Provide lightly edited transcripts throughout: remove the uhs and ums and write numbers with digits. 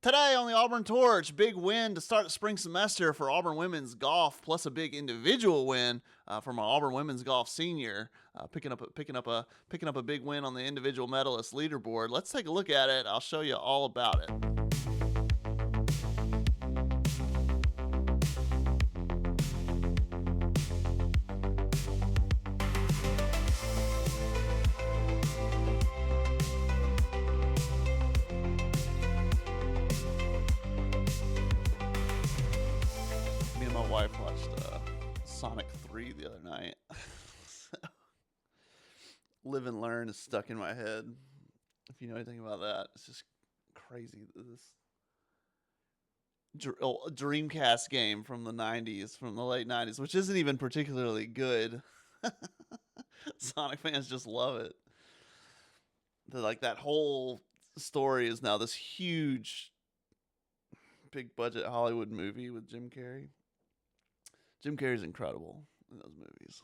Today on the Auburn Torch, big win to start the spring semester for Auburn women's golf, plus a big individual win from an Auburn women's golf senior, picking up a big win on the individual medalist leaderboard. Let's take a look at it. I'll show you all about it. Me and my wife watched Sonic 3 the other night. Live and Learn is stuck in my head. If you know anything about that, it's just crazy. This Dreamcast game from the 90s, from the late 90s, which isn't even particularly good. Sonic fans just love it. That whole story is now this huge, big budget Hollywood movie with Jim Carrey. Jim Carrey's incredible in those movies.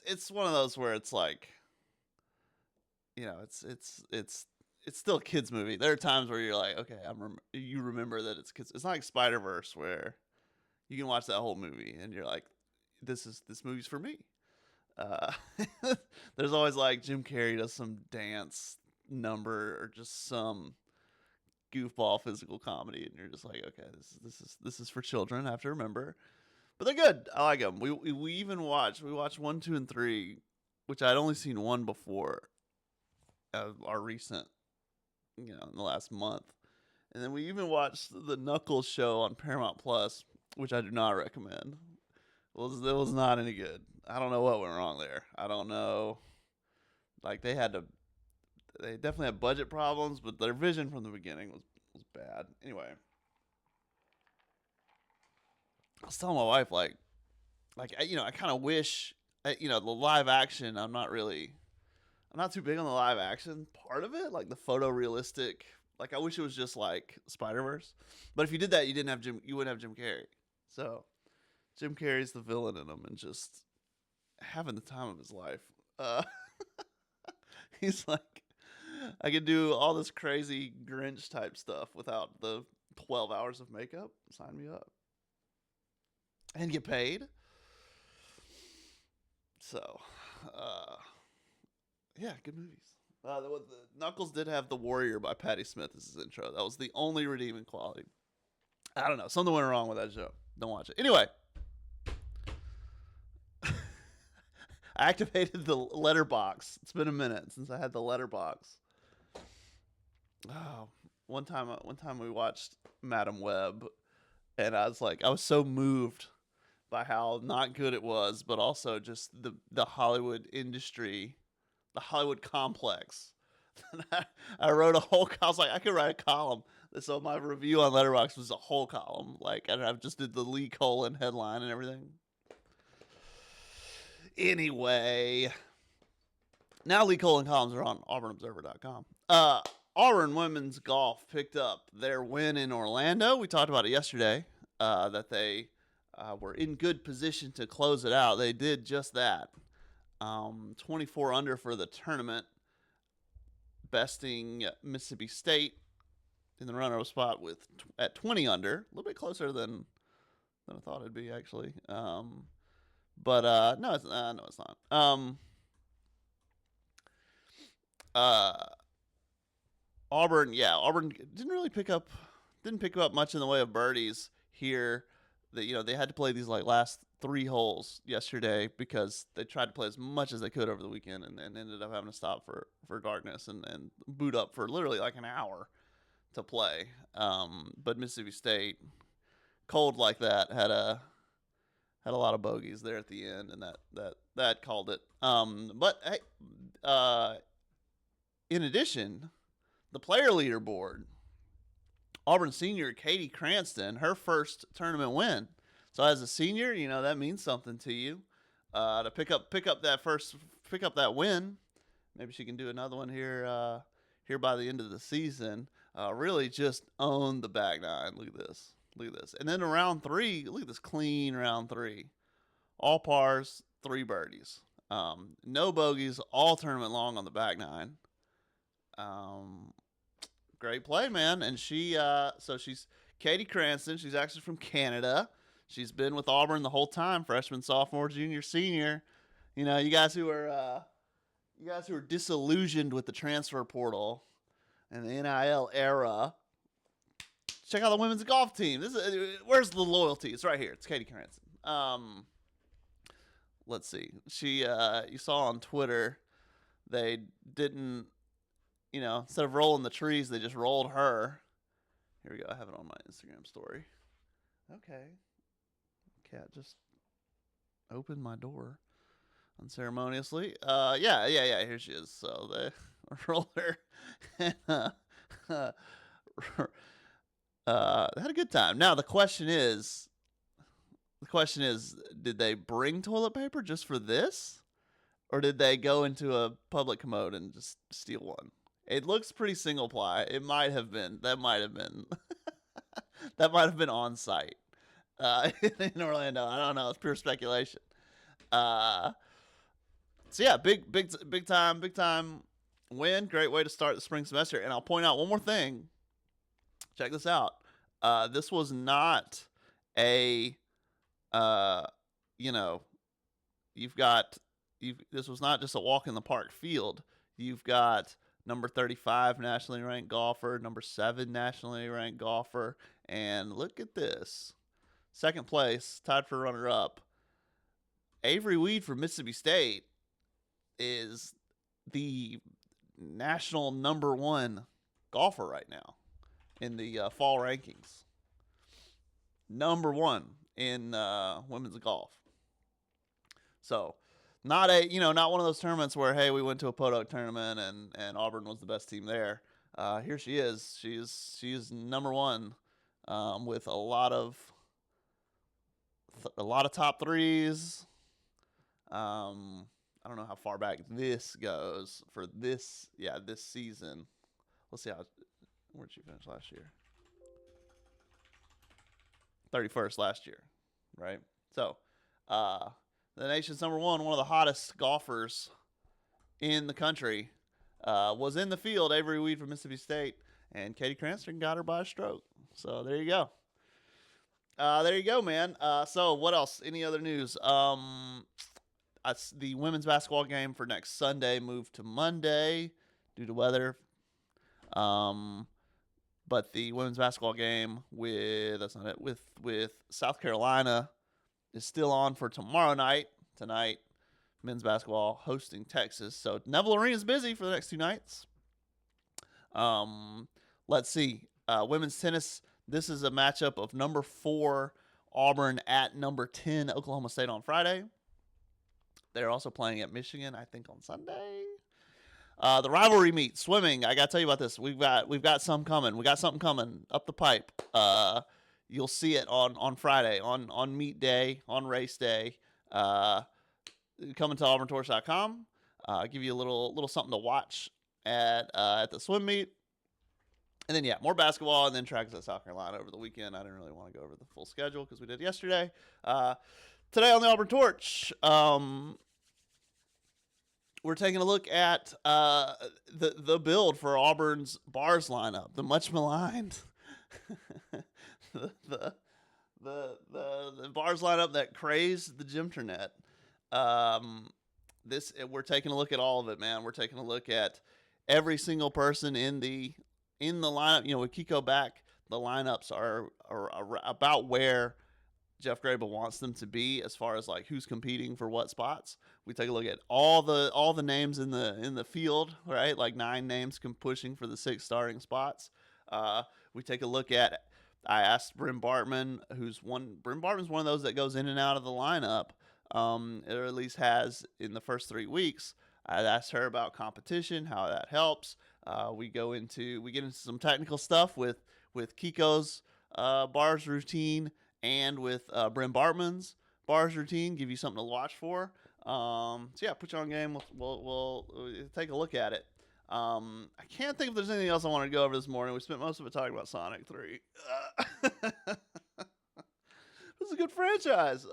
It's one of those where it's like, it's still a kids movie. There are times where you're like, okay, you remember that it's kids. It's not like Spider-Verse where you can watch that whole movie and you're like, this movie's for me. There's always like Jim Carrey does some dance number or just some goofball physical comedy, and you're just like, okay, this is for children. I have to remember, but they're good. I like them. We watched 1, 2, and 3, which I'd only seen one before. Our recent, in the last month, and then we even watched the Knuckles show on Paramount Plus, which I do not recommend. It was not any good. I don't know what went wrong there. I don't know. Like they definitely had budget problems, but their vision from the beginning was bad. Anyway, I was telling my wife, I kind of wish, the live action. I'm not too big on the live action part of it, like the photorealistic. Like I wish it was just like Spider-Verse. But if you did that, you wouldn't have Jim Carrey. So Jim Carrey's the villain in them and just having the time of his life. He's like, I could do all this crazy Grinch type stuff without the 12 hours of makeup. Sign me up. And get paid. So, yeah, good movies. The Knuckles did have The Warrior by Patti Smith as his intro. That was the only redeeming quality. I don't know. Something went wrong with that show. Don't watch it. Anyway. I activated the letterbox. It's been a minute since I had the letterbox. Oh, one time we watched Madam Web, and I was so moved by how not good it was, but also just the Hollywood industry, the Hollywood complex. I wrote I was like, I could write a column. So my review on Letterboxd was a whole column. And I just did the Lee Colin headline and everything. Anyway, now Lee Colin columns are on auburnobserver.com. Auburn women's golf picked up their win in Orlando. We talked about it yesterday, that they were in good position to close it out. They did just that. 24 under for the tournament, besting Mississippi State in the runner-up spot at 20 under, a little bit closer than I thought it'd be actually. But no, it's not. Auburn didn't pick up much in the way of birdies here. They had to play these last 3 holes yesterday because they tried to play as much as they could over the weekend and ended up having to stop for darkness and boot up for literally like an hour to play. But Mississippi State, cold like that, had a lot of bogeys there at the end, and that called it. But hey, in addition, the player leaderboard, Auburn senior Katie Cranston, her first tournament win. So as a senior, that means something to you. To pick up that win. Maybe she can do another one here by the end of the season. Really just own the back nine. Look at this. And then in round 3, look at this clean round 3. All pars, 3 birdies. No bogeys all tournament long on the back nine. Great play, man. And she's Katie Cranston. She's actually from Canada. She's been with Auburn the whole time, freshman, sophomore, junior, senior. You guys who are disillusioned with the transfer portal and the NIL era, check out the women's golf team. Where's the loyalty? It's right here. It's Katie Cranston. Let's see. She you saw on Twitter, they didn't, instead of rolling the trees, they just rolled her. Here we go. I have it on my Instagram story. Okay. Cat just opened my door unceremoniously. Yeah. Here she is. So they roll her. And, had a good time. Now the question is, did they bring toilet paper just for this, or did they go into a public commode and just steal one? It looks pretty single ply. It might have been. That might have been. That might have been on site in Orlando. I don't know. It's pure speculation. So yeah, big time win. Great way to start the spring semester. And I'll point out one more thing. Check this out. This was not a, this was not just a walk in the park field. You've got number 35 nationally ranked golfer, number 7 nationally ranked golfer, and look at this. Second place, tied for runner-up. Avery Weed from Mississippi State is the national number 1 golfer right now in the fall rankings. Number 1 in women's golf. So, not one of those tournaments where, hey, we went to a Podunk tournament and Auburn was the best team there. Here she is. She's number 1 with a lot of top threes. I don't know how far back this goes for this season. Let's see where did she finish last year? 31st last year, right? So, the nation's number 1, one of the hottest golfers in the country, was in the field. Avery Weed from Mississippi State, and Katie Cranston got her by a stroke. So there you go. There you go, man. So what else? Any other news? The women's basketball game for next Sunday moved to Monday due to weather. But the women's basketball game with South Carolina is still on for tomorrow night. Tonight, men's basketball hosting Texas. So Neville Arena's busy for the next 2 nights. Let's see. Women's tennis. This is a matchup of number 4 Auburn at number 10 Oklahoma State on Friday. They're also playing at Michigan, I think, on Sunday. The rivalry meet, swimming. I gotta tell you about this. We've got some coming. We got something coming up the pipe. You'll see it on Friday, on meet day, on race day. Coming to auburntorch.com. Give you a little something to watch at the swim meet. And then, more basketball, and then tracks at South Carolina over the weekend. I didn't really want to go over the full schedule because we did yesterday. Today on the Auburn Torch, we're taking a look at the build for Auburn's bars lineup, the much maligned, the bars lineup that crazed the gymternet. We're taking a look at all of it, man. We're taking a look at every single person in the lineup. With Kiko back, the lineups are about where Jeff Grable wants them to be as far as like who's competing for what spots. We take a look at all the names in the field, right? Like 9 names pushing for the 6 starting spots. We take a look at. I asked Bryn Bartman, Bryn Bartman's one of those that goes in and out of the lineup, or at least has in the first 3 weeks. I asked her about competition, how that helps. We get into some technical stuff with Kiko's bars routine and with Bryn Bartman's bars routine. Give you something to watch for. Put you on game. We'll take a look at it. I can't think if there's anything else I want to go over this morning. We spent most of it talking about Sonic 3. This is a good franchise.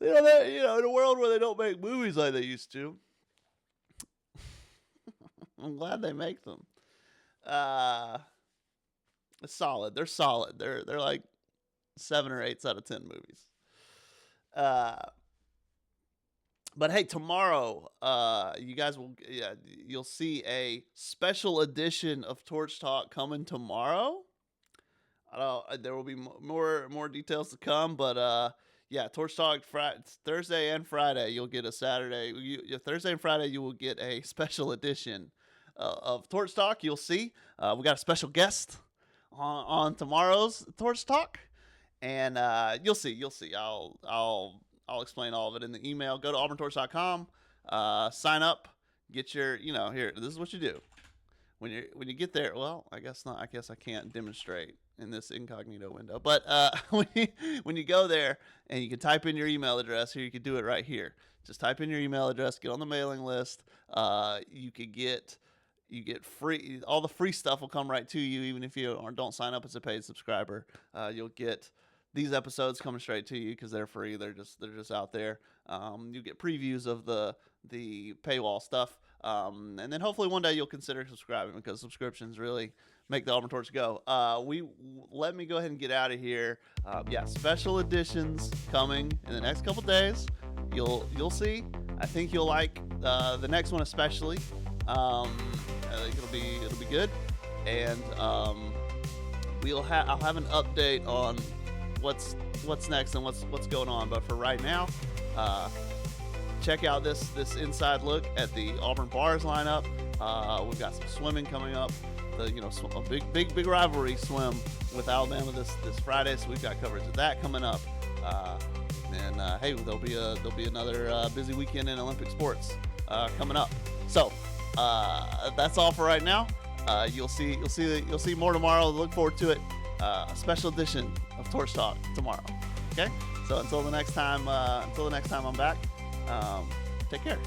In a world where they don't make movies like they used to, I'm glad they make them. It's solid. They're solid. They're like 7 or 8 out of 10 movies. But hey, tomorrow, you guys you'll see a special edition of Torch Talk coming tomorrow. There will be more details to come, but Torch Talk Thursday and Friday. You'll get a Saturday. Thursday and Friday, you will get a special edition of Torch Talk. You'll see we got a special guest on tomorrow's Torch Talk, and you'll see. I'll explain all of it in the email. Go to auburntorch.com, sign up, get your, here, this is what you do. When you get there, well, I guess not. I guess I can't demonstrate in this incognito window. But when you go there and you can type in your email address, here you can do it right here. Just type in your email address, get on the mailing list. You get free, all the free stuff will come right to you, even if you don't sign up as a paid subscriber. You'll get these episodes coming straight to you because they're free. They're just out there. You get previews of the paywall stuff, and then hopefully one day you'll consider subscribing because subscriptions really make the Auburn Torch go. Let me go ahead and get out of here. Special editions coming in the next couple days. You'll see. I think you'll like the next one especially. I think it'll be good, and I'll have an update on what's next and what's going on. But for right now, check out this inside look at the Auburn Bars lineup. We've got some swimming coming up. A big rivalry swim with Alabama this Friday, so we've got coverage of that coming up. Hey, there'll be another busy weekend in Olympic sports coming up. So that's all for right now. You'll see more tomorrow. Look forward to it. A special edition of Torch Talk tomorrow. Okay, so until the next time I'm back. Take care.